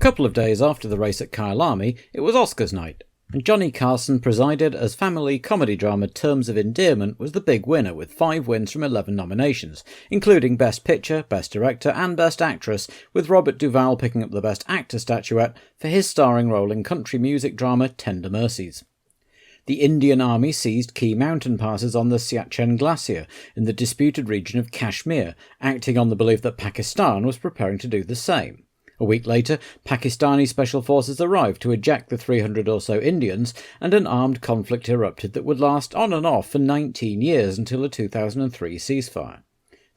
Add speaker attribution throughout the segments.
Speaker 1: couple of days after the race at Kyalami, it was Oscars night, and Johnny Carson presided as family comedy drama Terms of Endearment was the big winner with 5 wins from 11 nominations, including Best Picture, Best Director and Best Actress, with Robert Duvall picking up the Best Actor statuette for his starring role in country music drama Tender Mercies. The Indian Army seized key mountain passes on the Siachen Glacier in the disputed region of Kashmir, acting on the belief that Pakistan was preparing to do the same. A week later, Pakistani special forces arrived to eject the 300 or so Indians, and an armed conflict erupted that would last on and off for 19 years until a 2003 ceasefire.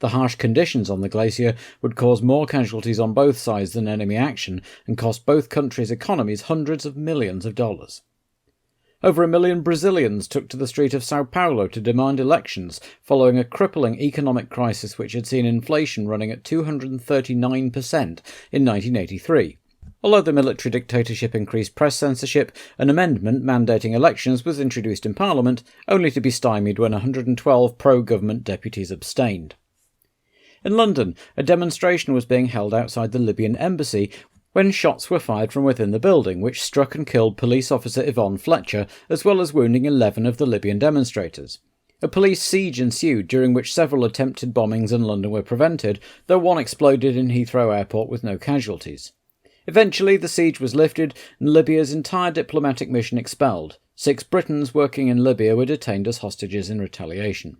Speaker 1: The harsh conditions on the glacier would cause more casualties on both sides than enemy action, and cost both countries' economies hundreds of millions of dollars. Over 1 million Brazilians took to the street of Sao Paulo to demand elections, following a crippling economic crisis which had seen inflation running at 239% in 1983. Although the military dictatorship increased press censorship, an amendment mandating elections was introduced in Parliament, only to be stymied when 112 pro-government deputies abstained. In London, a demonstration was being held outside the Libyan embassy when shots were fired from within the building, which struck and killed police officer Yvonne Fletcher, as well as wounding 11 of the Libyan demonstrators. A police siege ensued, during which several attempted bombings in London were prevented, though one exploded in Heathrow Airport with no casualties. Eventually, the siege was lifted, and Libya's entire diplomatic mission expelled. 6 Britons working in Libya were detained as hostages in retaliation.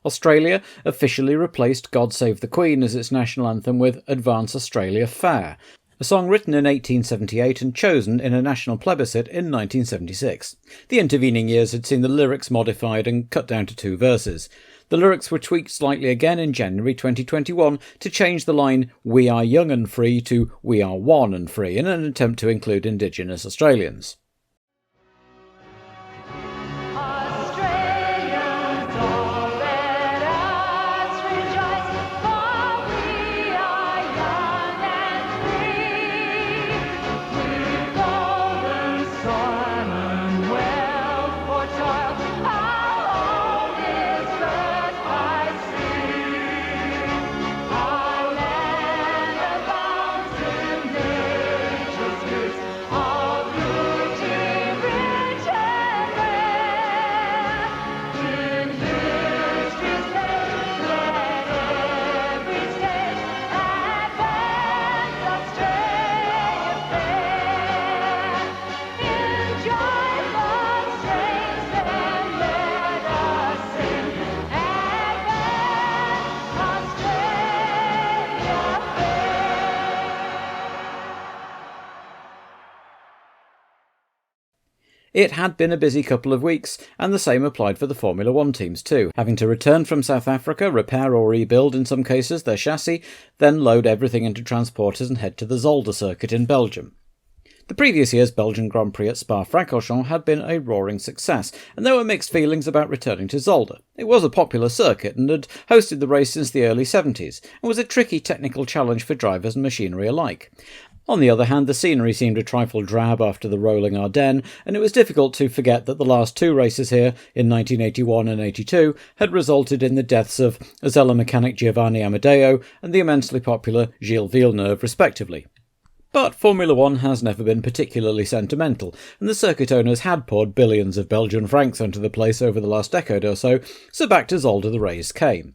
Speaker 1: Australia officially replaced God Save the Queen as its national anthem with Advance Australia Fair, a song written in 1878 and chosen in a national plebiscite in 1976. The intervening years had seen the lyrics modified and cut down to 2 verses. The lyrics were tweaked slightly again in January 2021 to change the line "We are young and free" to "We are one and free" in an attempt to include Indigenous Australians. It had been a busy couple of weeks, and the same applied for the Formula One teams too, having to return from South Africa, repair or rebuild in some cases their chassis, then load everything into transporters and head to the Zolder circuit in Belgium. The previous year's Belgian Grand Prix at Spa-Francorchamps had been a roaring success, and there were mixed feelings about returning to Zolder. It was a popular circuit and had hosted the race since the early 70s, and was a tricky technical challenge for drivers and machinery alike. On the other hand, the scenery seemed a trifle drab after the rolling Ardennes, and it was difficult to forget that the last 2 races here, in 1981 and 82, had resulted in the deaths of Zella mechanic Giovanni Amadeo and the immensely popular Gilles Villeneuve, respectively. But Formula One has never been particularly sentimental, and the circuit owners had poured billions of Belgian francs onto the place over the last decade or so back to Zolder the race came.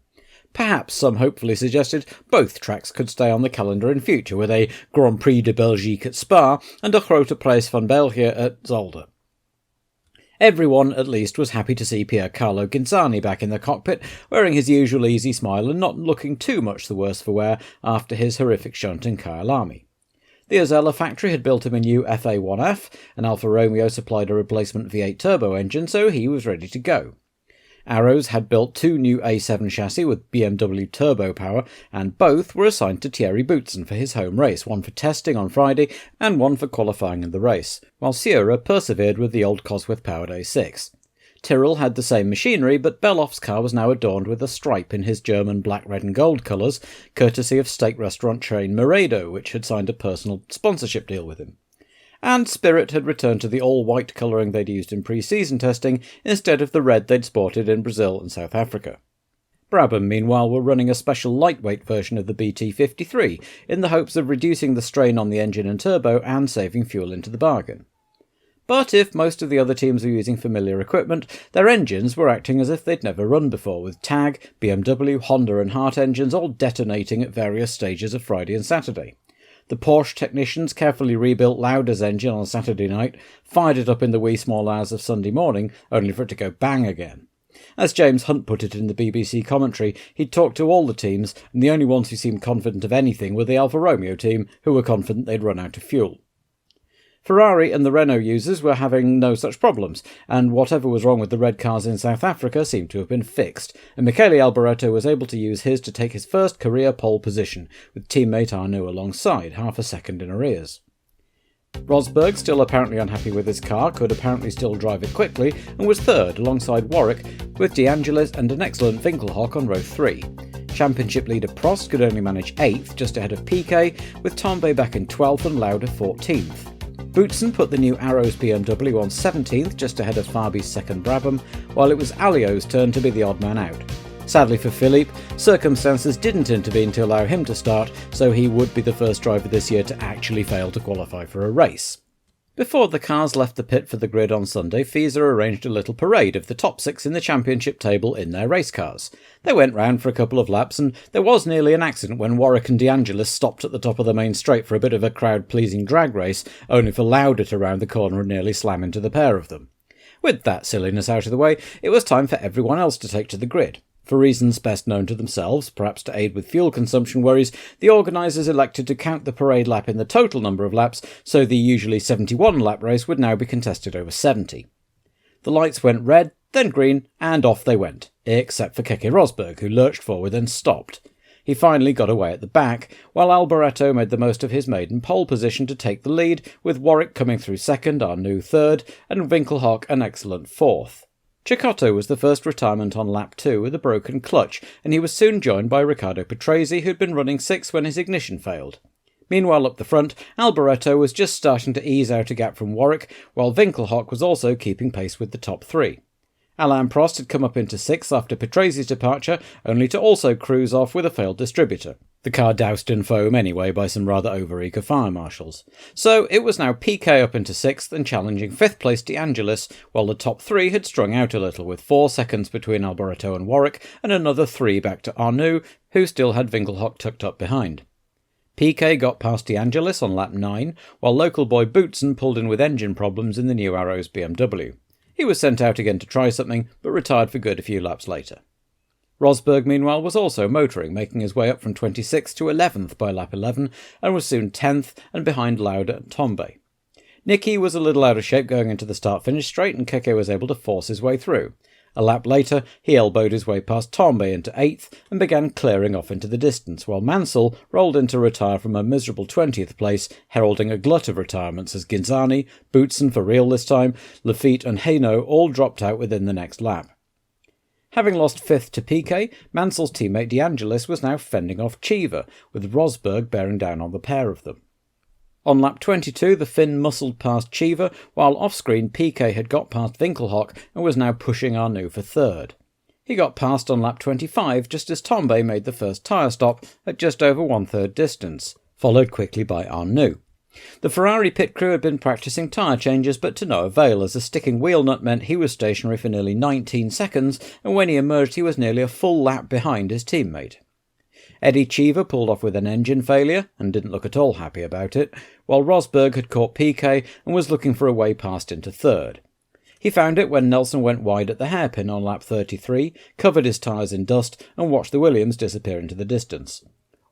Speaker 1: Perhaps some hopefully suggested both tracks could stay on the calendar in future, with a Grand Prix de Belgique at Spa and a Grote Prijs van België at Zolder. Everyone, at least, was happy to see Pier Carlo Ginzani back in the cockpit, wearing his usual easy smile and not looking too much the worse for wear after his horrific shunt in Kyalami. The Ozella factory had built him a new FA1F, and Alfa Romeo supplied a replacement V8 turbo engine, so he was ready to go. Arrows had built 2 new A7 chassis with BMW turbo power, and both were assigned to Thierry Boutsen for his home race, one for testing on Friday and one for qualifying in the race, while Sierra persevered with the old Cosworth-powered A6. Tyrrell had the same machinery, but Beloff's car was now adorned with a stripe in his German black, red and gold colours, courtesy of steak restaurant chain Moredo, which had signed a personal sponsorship deal with him. And Spirit had returned to the all-white colouring they'd used in pre-season testing instead of the red they'd sported in Brazil and South Africa. Brabham, meanwhile, were running a special lightweight version of the BT-53 in the hopes of reducing the strain on the engine and turbo and saving fuel into the bargain. But if most of the other teams were using familiar equipment, their engines were acting as if they'd never run before, with TAG, BMW, Honda and Hart engines all detonating at various stages of Friday and Saturday. The Porsche technicians carefully rebuilt Lauda's engine on Saturday night, fired it up in the wee small hours of Sunday morning, only for it to go bang again. As James Hunt put it in the BBC commentary, he'd talked to all the teams, and the only ones who seemed confident of anything were the Alfa Romeo team, who were confident they'd run out of fuel. Ferrari and the Renault users were having no such problems, and whatever was wrong with the red cars in South Africa seemed to have been fixed, and Michele Alboreto was able to use his to take his first career pole position, with teammate Arnoux alongside, half a second in arrears. Rosberg, still apparently unhappy with his car, could apparently still drive it quickly, and was third alongside Warwick, with De Angelis and an excellent Winkelhock on row 3. Championship leader Prost could only manage 8th, just ahead of Piquet, with Tambay back in 12th and Lauda 14th. Boutsen put the new Arrows BMW on 17th, just ahead of Fabi's second Brabham, while it was Alio's turn to be the odd man out. Sadly for Philippe, circumstances didn't intervene to allow him to start, so he would be the first driver this year to actually fail to qualify for a race. Before the cars left the pit for the grid on Sunday, FISA arranged a little parade of the top 6 in the championship table in their race cars. They went round for a couple of laps, and there was nearly an accident when Warwick and De Angelis stopped at the top of the main straight for a bit of a crowd-pleasing drag race, only for Lauda to round the corner and nearly slam into the pair of them. With that silliness out of the way, it was time for everyone else to take to the grid. For reasons best known to themselves, perhaps to aid with fuel consumption worries, the organisers elected to count the parade lap in the total number of laps, so the usually 71-lap race would now be contested over 70. The lights went red, then green, and off they went, except for Keke Rosberg, who lurched forward and stopped. He finally got away at the back, while Alboreto made the most of his maiden pole position to take the lead, with Warwick coming through second, Arnoux third, and Winkelhock an excellent fourth. Cecotto was the first retirement on lap 2 with a broken clutch, and he was soon joined by Riccardo Patrese, who'd been running 6th when his ignition failed. Meanwhile, up the front, Alboreto was just starting to ease out a gap from Warwick, while Winkelhock was also keeping pace with the top 3. Alain Prost had come up into 6th after Patrese's departure, only to also cruise off with a failed distributor. The car doused in foam anyway by some rather over-eager fire marshals. So it was now Piquet up into 6th and challenging 5th place De Angelis, while the top 3 had strung out a little, with 4 seconds between Alboreto and Warwick, and another 3 back to Arnoux, who still had Winkelhock tucked up behind. Piquet got past De Angelis on lap 9, while local boy Boutsen pulled in with engine problems in the new Arrows BMW. He was sent out again to try something, but retired for good a few laps later. Rosberg, meanwhile, was also motoring, making his way up from 26th to 11th by lap 11, and was soon 10th and behind Lauda and Tambay. Niki was a little out of shape going into the start-finish straight, and Keke was able to force his way through. A lap later, he elbowed his way past Tambay into 8th and began clearing off into the distance, while Mansell rolled in to retire from a miserable 20th place, heralding a glut of retirements as Ghinzani, Boutsen for real this time, Lafitte and Hainaut all dropped out within the next lap. Having lost 5th to Piquet, Mansell's teammate De Angelis was now fending off Cheever, with Rosberg bearing down on the pair of them. On lap 22, the Finn muscled past Cheever, while off-screen Piquet had got past Winkelhock and was now pushing Arnoux for 3rd. He got past on lap 25 just as Tambay made the first tyre stop at just over 1/3 distance, followed quickly by Arnoux. The Ferrari pit crew had been practising tyre changes, but to no avail, as a sticking wheel nut meant he was stationary for nearly 19 seconds, and when he emerged he was nearly a full lap behind his teammate. Eddie Cheever pulled off with an engine failure, and didn't look at all happy about it, while Rosberg had caught Piquet and was looking for a way past into 3rd. He found it when Nelson went wide at the hairpin on lap 33, covered his tyres in dust, and watched the Williams disappear into the distance.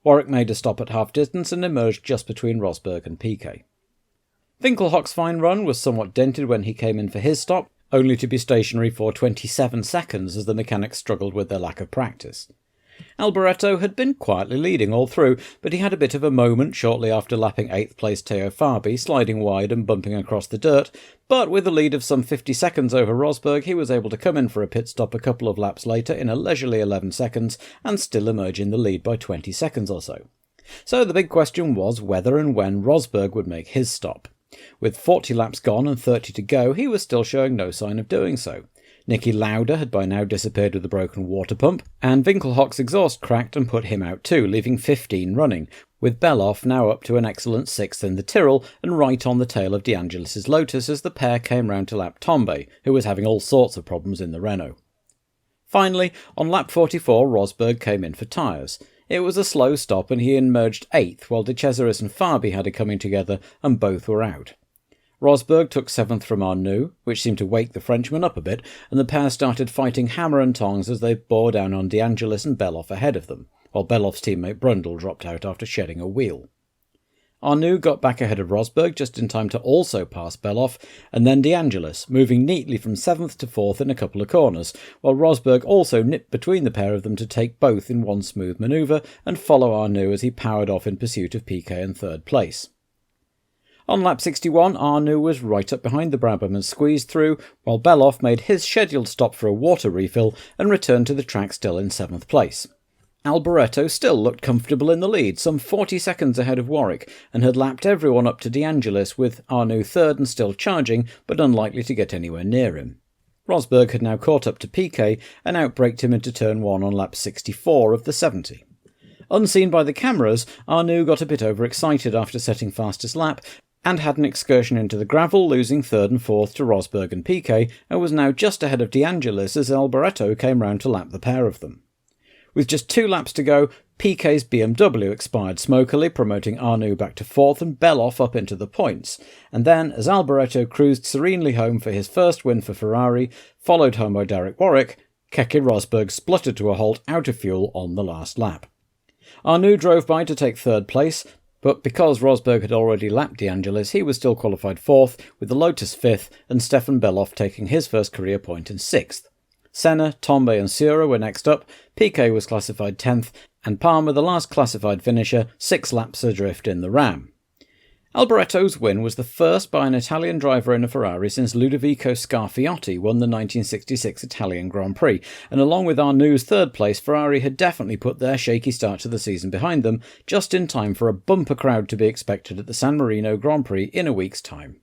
Speaker 1: Warwick made a stop at half-distance and emerged just between Rosberg and Piquet. Winkelhock's fine run was somewhat dented when he came in for his stop, only to be stationary for 27 seconds as the mechanics struggled with their lack of practice. Alboreto had been quietly leading all through, but he had a bit of a moment shortly after lapping 8th place Teo Fabi, sliding wide and bumping across the dirt, but with a lead of some 50 seconds over Rosberg, he was able to come in for a pit stop a couple of laps later in a leisurely 11 seconds and still emerge in the lead by 20 seconds or so. So the big question was whether and when Rosberg would make his stop. With 40 laps gone and 30 to go, he was still showing no sign of doing so. Niki Lauda had by now disappeared with a broken water pump, and Winkelhock's exhaust cracked and put him out too, leaving 15 running, with Beloff now up to an excellent 6th in the Tyrrell and right on the tail of De Angelis' Lotus as the pair came round to lap Tombe, who was having all sorts of problems in the Renault. Finally, on lap 44, Rosberg came in for tyres. It was a slow stop and he emerged 8th, while De Cesaris and Fabi had it coming together and both were out. Rosberg took 7th from Arnoux, which seemed to wake the Frenchman up a bit, and the pair started fighting hammer and tongs as they bore down on De Angelis and Beloff ahead of them, while Beloff's teammate Brundle dropped out after shedding a wheel. Arnoux got back ahead of Rosberg just in time to also pass Beloff, and then De Angelis, moving neatly from 7th to 4th in a couple of corners, while Rosberg also nipped between the pair of them to take both in one smooth manoeuvre and follow Arnoux as he powered off in pursuit of Piquet in 3rd place. On lap 61, Arnoux was right up behind the Brabham and squeezed through, while Beloff made his scheduled stop for a water refill and returned to the track still in 7th place. Alboreto still looked comfortable in the lead, some 40 seconds ahead of Warwick, and had lapped everyone up to De Angelis, with Arnoux 3rd and still charging, but unlikely to get anywhere near him. Rosberg had now caught up to Piquet and outbraked him into turn 1 on lap 64 of the 70. Unseen by the cameras, Arnoux got a bit overexcited after setting fastest lap, and had an excursion into the gravel, losing 3rd and 4th to Rosberg and Piquet, and was now just ahead of De Angelis as Alboreto came round to lap the pair of them. With just 2 laps to go, Piquet's BMW expired smokily, promoting Arnoux back to 4th and Beloff up into the points, and then, as Alboreto cruised serenely home for his first win for Ferrari, followed home by Derek Warwick, Keke Rosberg spluttered to a halt out of fuel on the last lap. Arnoux drove by to take 3rd place, but because Rosberg had already lapped De Angelis, he was still qualified 4th, with the Lotus 5th and Stefan Beloff taking his first career point in 6th. Senna, Tombe and Sura were next up, Piquet was classified 10th, and Palmer, the last classified finisher, 6 laps adrift in the Ram. Alboreto's win was the first by an Italian driver in a Ferrari since Ludovico Scarfiotti won the 1966 Italian Grand Prix, and along with Arnoux' 3rd place, Ferrari had definitely put their shaky start to the season behind them, just in time for a bumper crowd to be expected at the San Marino Grand Prix in a week's time.